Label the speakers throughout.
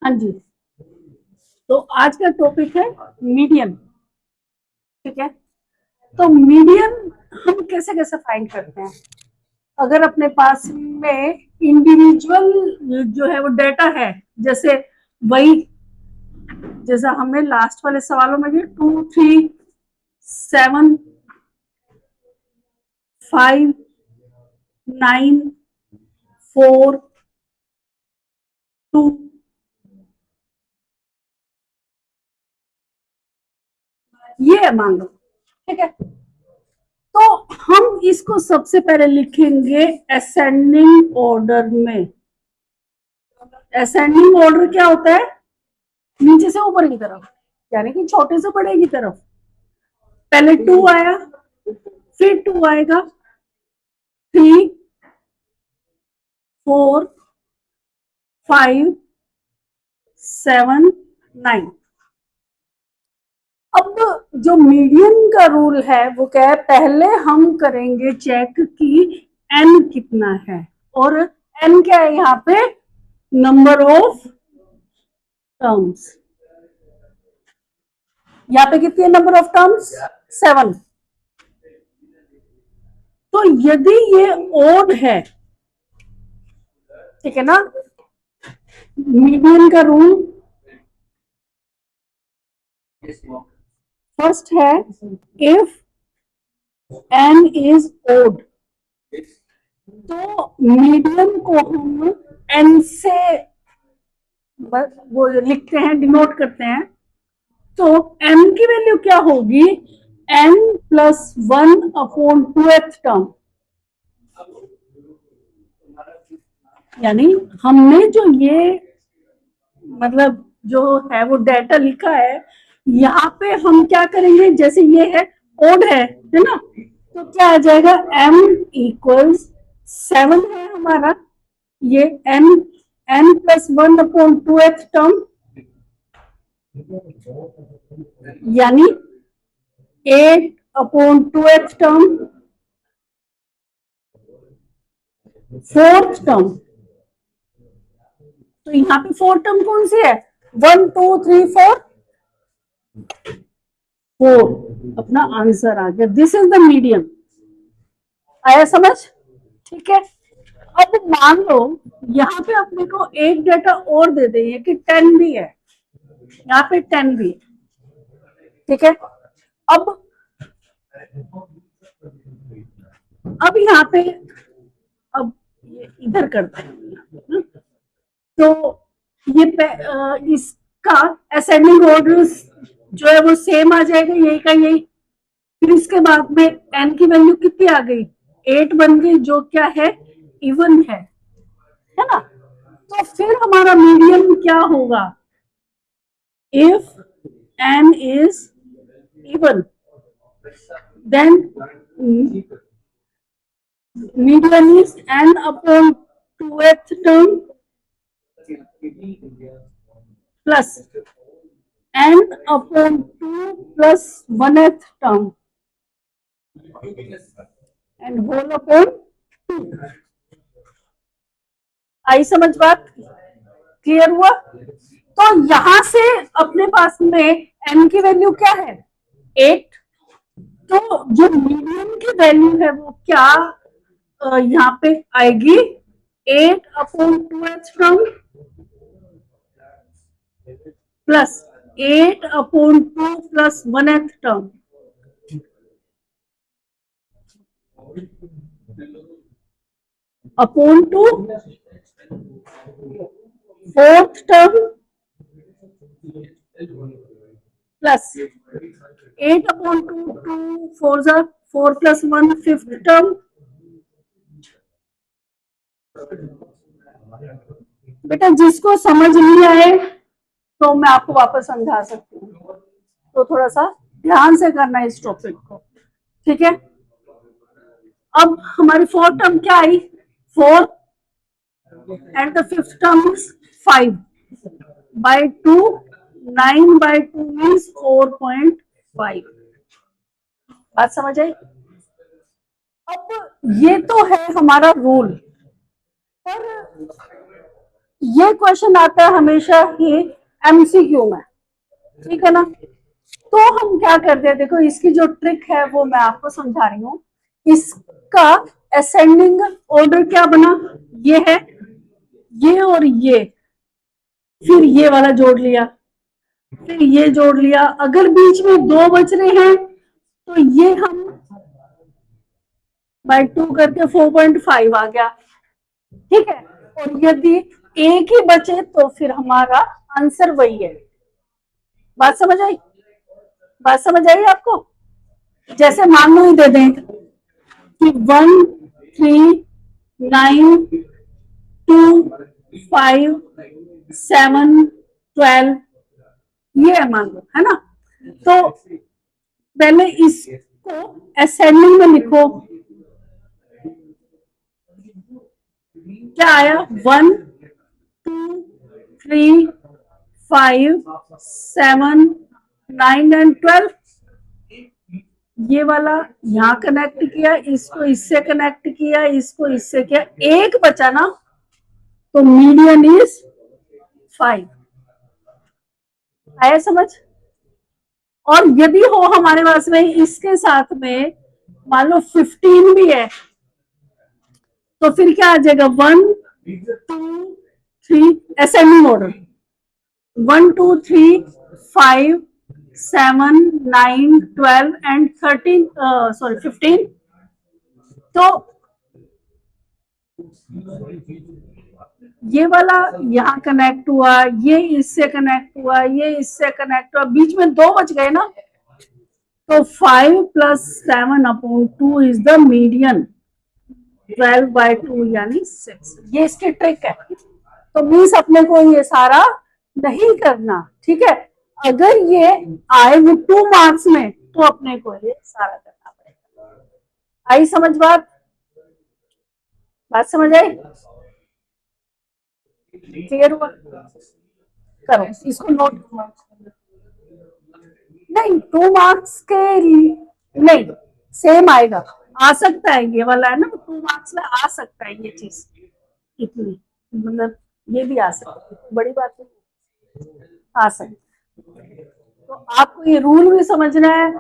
Speaker 1: हाँ जी। तो आज का टॉपिक है मीडियन। ठीक है। तो मीडियन हम कैसे कैसे फाइंड करते हैं? अगर अपने पास में इंडिविजुअल जो है वो डाटा है, जैसे वही जैसा हमने लास्ट वाले सवालों में दिया 2, 3, 7, 5, 9, 4, 2, ये है मान लो। ठीक है। तो हम इसको सबसे पहले लिखेंगे असेंडिंग ऑर्डर में। असेंडिंग ऑर्डर क्या होता है? नीचे से ऊपर की तरफ, यानी कि छोटे से बड़े की तरफ। पहले 2 आया, फिर 2 आएगा, 3, 4, 5, 7, 9। अब जो मीडियन का रूल है वो क्या है? पहले हम करेंगे चेक कि एन कितना है, और एन क्या है यहाँ पे? Number of terms. यहाँ पे कितनी है नंबर ऑफ टर्म्स? 7। तो यदि ये ओड है, ठीक है ना, मीडियन का रूल फर्स्ट है, इफ एन इज ओड, तो मीडियन को हम एन से वो लिखते हैं, डिनोट करते हैं। तो एन की वैल्यू क्या होगी? N plus 1/2th term. यानी हमने जो ये मतलब जो है वो डाटा लिखा है, यहाँ पे हम क्या करेंगे? जैसे ये है ओड है ना, तो क्या आ जाएगा? m इक्वल्स 7 है हमारा, ये n प्लस 1/2th टर्म, यानी 8/2th टर्म, 4th टर्म। तो यहाँ पे 4 टर्म कौन सी है? 1, 2, 3, 4, 4 अपना आंसर आ गया। This is the medium. आया समझ? ठीक है। अब मान लो यहाँ पे अपने को एक डाटा और दे देंगे कि 10 भी है, यहाँ पे 10 भी है। ठीक है। अब यहाँ पे अब इधर करते हैं। तो ये इसका असेंडिंग ऑर्डर जो है वो सेम आ जाएगा, यही का यही। फिर इसके बाद में एन की वैल्यू कितनी आ गई? 8 बन गई, जो क्या है? इवन है ना। तो फिर हमारा मीडियम क्या होगा? If n is even, then median is n/2th term plus n/2 plus 1th term and whole upon 2। आई समझ बात? क्लियर हुआ? तो यहां से अपने पास में n की वैल्यू क्या है? 8। तो जो मीडियन की वैल्यू है वो क्या यहाँ पे आएगी? 8/2th term plus 8/2 plus 1th term upon 2 4th term plus 8/2 2 4 जा 4 प्लस 1 5th टर्म। बेटा जिसको समझ नहीं आए तो मैं आपको वापस समझा सकती हूँ, तो थोड़ा सा ध्यान से करना इस टॉपिक को। ठीक है। अब हमारी 4 टर्म क्या आई? 4 and the 5th term is 5/2। 9/2 means 4.5। बात समझ आई? अब ये तो है हमारा रूल, पर ये क्वेश्चन आता है हमेशा ही एमसीक्यू में, ठीक है ना। तो हम क्या करते हैं, देखो इसकी जो ट्रिक है वो मैं आपको समझा रही हूँ। इसका असेंडिंग ऑर्डर क्या बना, ये है, ये और ये, फिर ये वाला जोड़ लिया, फिर ये जोड़ लिया। अगर बीच में दो बच रहे हैं तो ये हम बाय 2 करके 4.5 आ गया, ठीक है। और यदि एक ही बचे तो फिर हमारा आंसर वही है। बात समझ आई, बात समझ आई आपको। जैसे मान लो ही दे दें कि 1 3 9 2 5 7 12, ये है मान लो, है ना। तो पहले इसको असेंडिंग में लिखो, क्या आया, 1 2 3 5 7 9 एंड 12। ये वाला यहाँ कनेक्ट किया, इसको इससे कनेक्ट किया, इसको इससे किया, एक बचा ना, तो मीडियन इज 5। आया समझ। और यदि हो हमारे पास में इसके साथ में मान लो 15 भी है, तो फिर क्या आ जाएगा, 1 2 3 असेंडिंग ऑर्डर, 1 2 3 5 7 9 12 एंड 13, सॉरी 15। तो ये वाला यहाँ कनेक्ट हुआ, ये इससे कनेक्ट हुआ, ये इससे कनेक्ट हुआ, बीच में दो बच गए ना, तो 5 + 7/2 इज द मीडियन, 12/2 यानी 6। ये इसकी ट्रिक है। तो मीन्स अपने को ये सारा नहीं करना, ठीक है। अगर ये आए वो 2 मार्क्स में तो अपने को ये सारा करना पड़ेगा। आई समझ बात, बात समझ आई, क्लियर हुआ। करो इसको नोट, नहीं 2 मार्क्स के नहीं, सेम आएगा, आ सकता है, ये वाला है ना 2 मार्क्स में आ सकता है ये चीज, इतनी मतलब ये भी आ सकती है, बड़ी बात नहीं, आ सकती। तो आपको ये रूल भी समझना है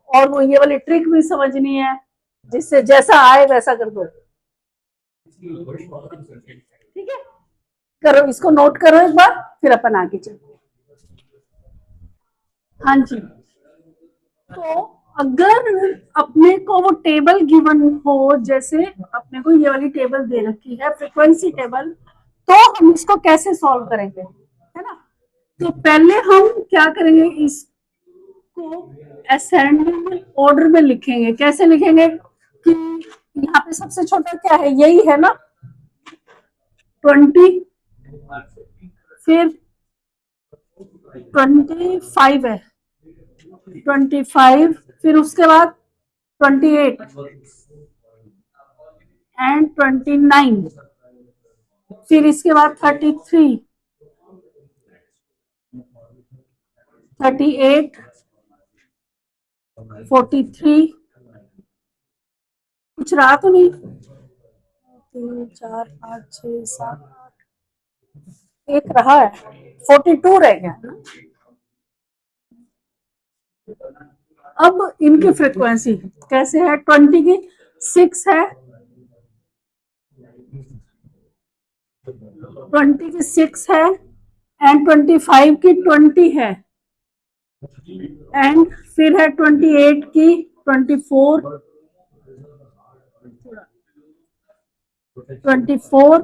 Speaker 1: और वो ये वाली ट्रिक भी समझनी है, जिससे जैसा आए वैसा कर दो, ठीक है। करो इसको नोट करो एक बार, फिर अपन आगे चलते। हाँ जी। तो अगर अपने को वो टेबल गिवन हो, जैसे अपने को ये वाली टेबल दे रखी है फ्रीक्वेंसी टेबल, तो हम इसको कैसे सॉल्व करेंगे, है ना। तो पहले हम क्या करेंगे, इसको असेंडिंग ऑर्डर में लिखेंगे। कैसे लिखेंगे कि यहाँ पे सबसे छोटा क्या है, यही है ना 20, फिर 25 है, 25, फिर उसके बाद 28 एंड 29, फिर इसके बाद 33 38 43, कुछ रहा तो नहीं, 3 4 5 6 7 8, एक रहा है, 42 रह गया ना। अब इनकी फ्रीक्वेंसी कैसे है, 20 की 6 है, 20 की 6 है एंड 25 की 20 है, एंड फिर है 28 की 24 24,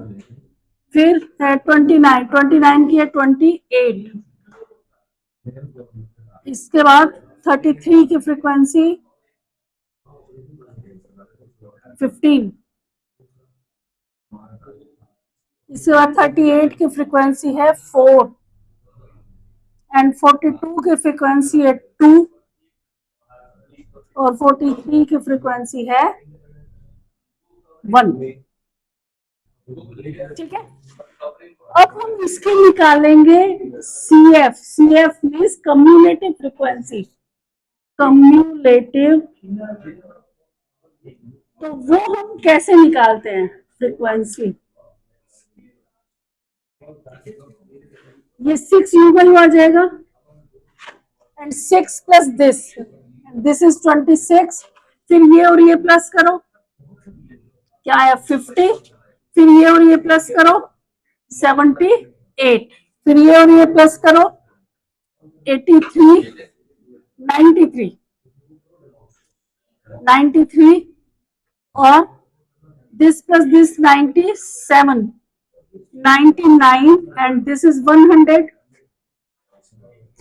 Speaker 1: फिर है 29 की है 28, इसके बाद 33 की फ्रीक्वेंसी 15, इसके बाद 38 की फ्रीक्वेंसी है 4 एंड 42 की फ्रीक्वेंसी है 2 और 43 की फ्रीक्वेंसी है 1, ठीक है। अब हम इसके निकालेंगे CF, CF means cumulative frequency, cumulative. तो वो हम कैसे निकालते हैं फ्रीक्वेंसी, ये 6 u का यू आ जाएगा, एंड 6 प्लस दिस इज 26। फिर ये और ये प्लस करो, क्या आया 50। फिर ये और ये प्लस करो 78। फिर ये और ये प्लस करो 83, 93, 93, और this plus this 97, 99, and this is 100।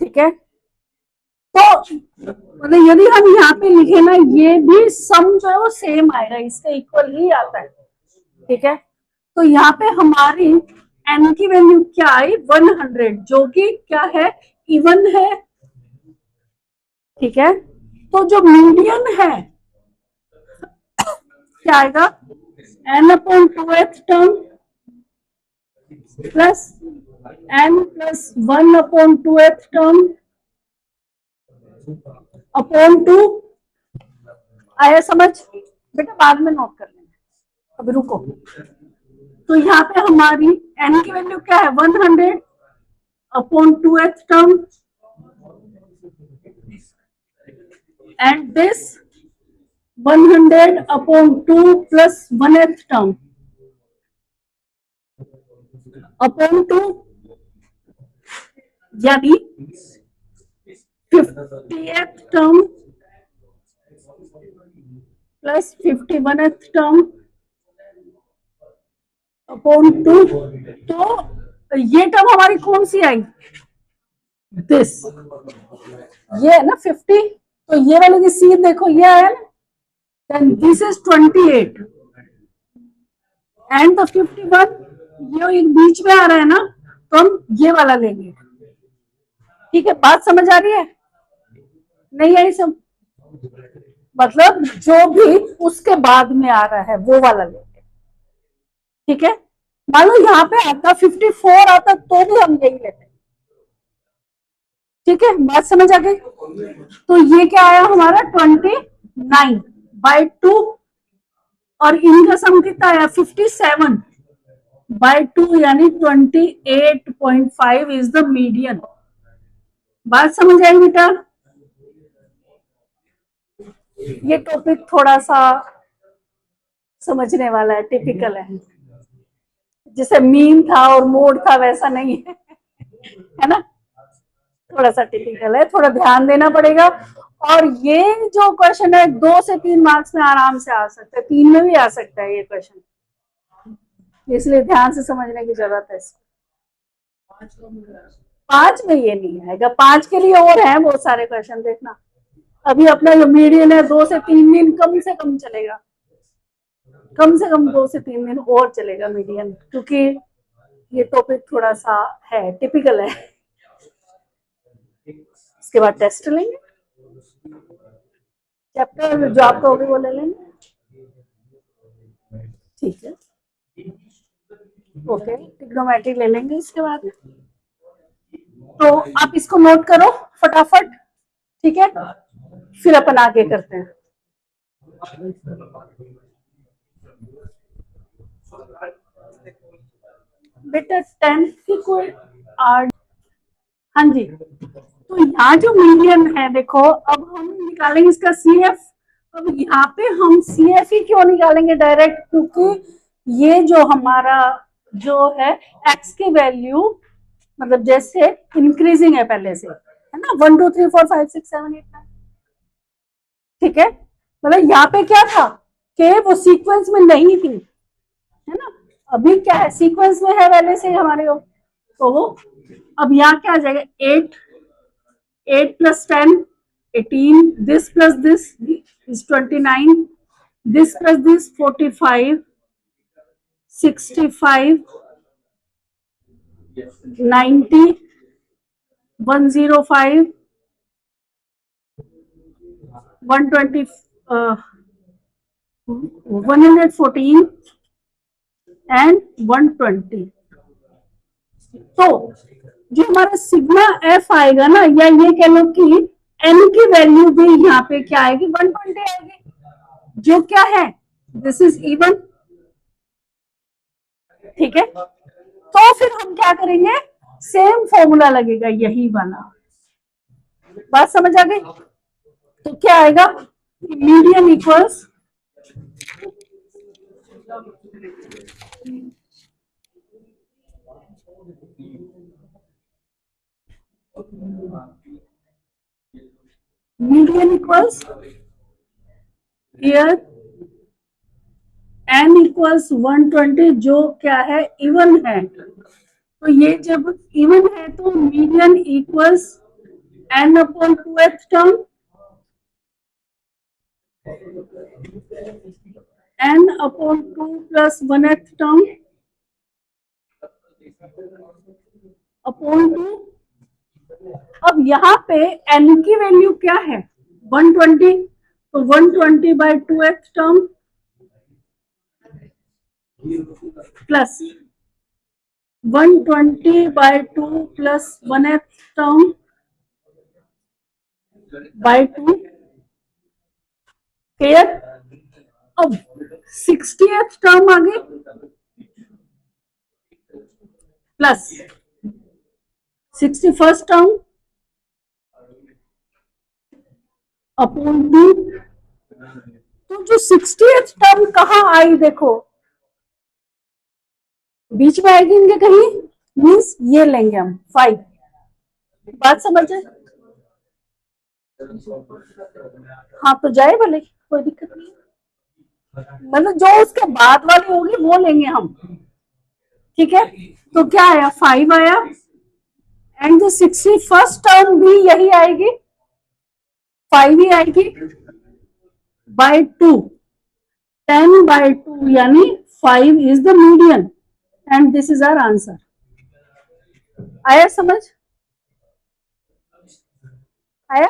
Speaker 1: ठीक है, तो मतलब यदि हम यहाँ पे लिखे ना, ये भी सम जो है वो सेम आएगा, इसका इक्वल ही आता है। ठीक है, तो यहाँ पे हमारी n की वैल्यू क्या आई 100, जो कि क्या है, इवन है। ठीक है, तो जो मीडियन है क्या आएगा, n upon 2th term plus n plus 1 upon 2th term upon 2। आया समझ बेटा, बाद में नोट कर लेना, अभी रुको। तो यहाँ पे हमारी n की वैल्यू क्या है 100 upon 2th term, and this 100 upon 2 plus 1th term upon 2, यानी 50th term plus 51th term upon 2। तो ये टर्म हमारी कौन सी आई, दिस, ये है ना 50, तो ये वाले की सी देखो ये आया ना, then this is 28 and the 51, ये एक बीच में आ रहा है ना, तो हम ये वाला लेंगे। ठीक है, बात समझ आ रही है, नहीं आई सब, मतलब जो भी उसके बाद में आ रहा है वो वाला लेंगे। ठीक है, मान लो यहाँ पे आता 54 आता तो भी हम यही लेते। ठीक है, बात समझ आ गई। तो ये क्या आया हमारा 29/2, और इनका सम कितना आया 57/2, यानी 28.5 इज द मीडियन। बात समझ आई बेटा, ये टॉपिक थोड़ा सा समझने वाला है, टिपिकल है, जैसे मीन था और मोड था वैसा नहीं है, है ना, थोड़ा सा टिपिकल है, थोड़ा ध्यान देना पड़ेगा। और ये जो क्वेश्चन है 2 से 3 मार्क्स में आराम से आ सकता है, 3 में भी आ सकता है ये क्वेश्चन, इसलिए ध्यान से समझने की जरूरत है। 5 में ये नहीं आएगा, 5 के लिए और है बहुत सारे क्वेश्चन, देखना अभी अपना जो मीडियन है 2 से 3 दिन कम से कम चलेगा, कम से कम 2 से 3 दिन और चलेगा मीडियन, क्योंकि ये टॉपिक थोड़ा सा है, टिपिकल है। इसके बाद टेस्ट लेंगे, चैप्टर जो आपका होगी वो ले लेंगे। ठीक है, ओके, ट्रिग्नोमेट्री ले लेंगे इसके बाद। तो आप इसको नोट करो फटाफट, ठीक है, फिर अपन आगे करते हैं। बेटा 10th की कोई आर्ट, हाँ जी, तो यहाँ जो मीडियन है देखो, अब हम निकालेंगे इसका CF। अब यहाँ पे हम CF ही क्यों निकालेंगे डायरेक्ट, क्योंकि ये जो हमारा जो है x की वैल्यू, मतलब जैसे इंक्रीजिंग है पहले से, है ना, 1 2 3 4 5 6 7 8 9। ठीक है, मतलब यहाँ पे क्या था कि वो सीक्वेंस में नहीं थी, है ना, अभी क्या है सीक्वेंस में है पहले से हमारे को, तो वो अब यहाँ क्या आ जाएगा 8 plus 10 18, this plus this is 29, this plus this 45, 65, 90, 105, 120, 114 and 120। तो जो हमारा सिग्मा एफ आएगा ना, या ये कह लो कि एन की वैल्यू भी यहाँ पे क्या आएगी 120 आएगी, जो क्या है दिस इज इवन। ठीक है, तो फिर हम क्या करेंगे, सेम फॉर्मूला लगेगा यही वाला। बात समझ आ गई? तो क्या आएगा, median equals here n equals 120, जो क्या है, इवन है। तो ये जब इवन है तो median equals n upon 2th term, n upon 2 plus 1th term upon 2। अब यहाँ पे n की वैल्यू क्या है, 120, तो 120/2th term plus 120/2 plus 1th term by 2। Clear? अब 60th टर्म आ गई प्लस 61st टर्म अपॉन 2। तो जो 60th टर्म कहाँ आई, देखो बीच में आएगी इनके कहीं, मीन्स ये लेंगे हम 5। बात समझे? हाँ तो जाए भले, कोई दिक्कत नहीं, मतलब जो उसके बाद वाली होगी वो लेंगे हम। ठीक है, तो क्या आया, 5 आया, एंड जो 61st टर्म भी यही आएगी, 5 ही आएगी, बाय 2, 10/2, यानी 5 is the median and this is our answer. आया समझ? आया?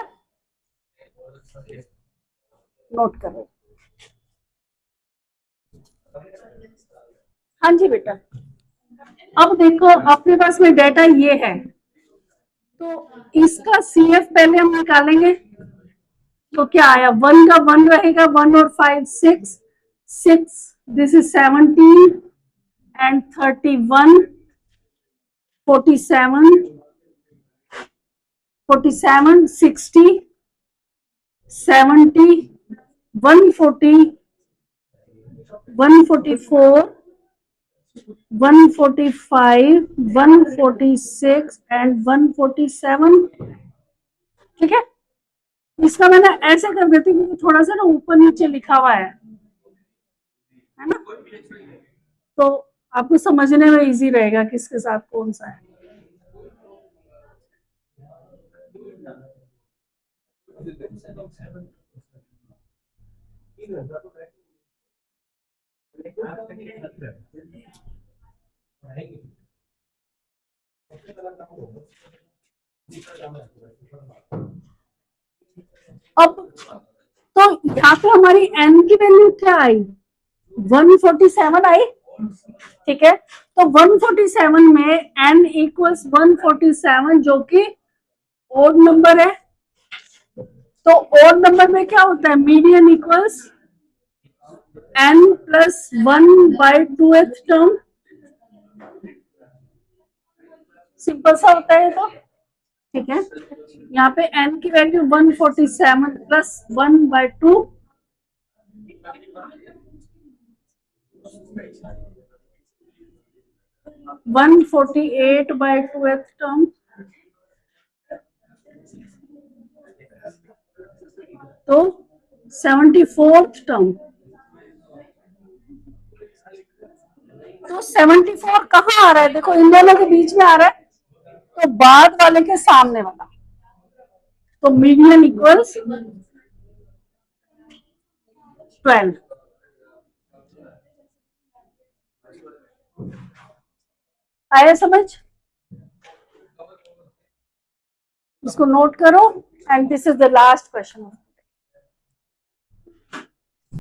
Speaker 1: नोट करो। हाँ जी बेटा, अब देखो अपने पास में डेटा ये है, तो इसका CF पहले हम निकालेंगे। तो क्या आया, 1 का 1 रहेगा, 1 और 5 6, 6 दिस इज 17 एंड 31, 47, 47, 60, 70, 140, 144, 145, 146 एंड 147। ठीक है, इसका मैंने ऐसे कर देती हूँ क्योंकि थोड़ा सा ना ऊपर नीचे लिखा हुआ है ना, तो आपको समझने में इजी रहेगा किसके साथ कौन सा है। अब तो यहाँ पे हमारी n की वैल्यू क्या आई, 147 आई। ठीक है, तो 147 में n इक्वल्स 147 जो कि ओड नंबर है, तो ओड नंबर में क्या होता है, median equals n plus 1/2th term. Simple सा होता है तो। ठीक है, यहाँ पे n की वैल्यू 147 प्लस 1/2, 148/2th टर्म, तो 74th टर्म। तो 74 कहाँ आ रहा है, देखो इन दोनों के बीच में आ रहा है, तो बाद वाले के सामने वाला, तो मीडियन इक्वल्स 12। आया समझ? इसको नोट करो and this is the last question.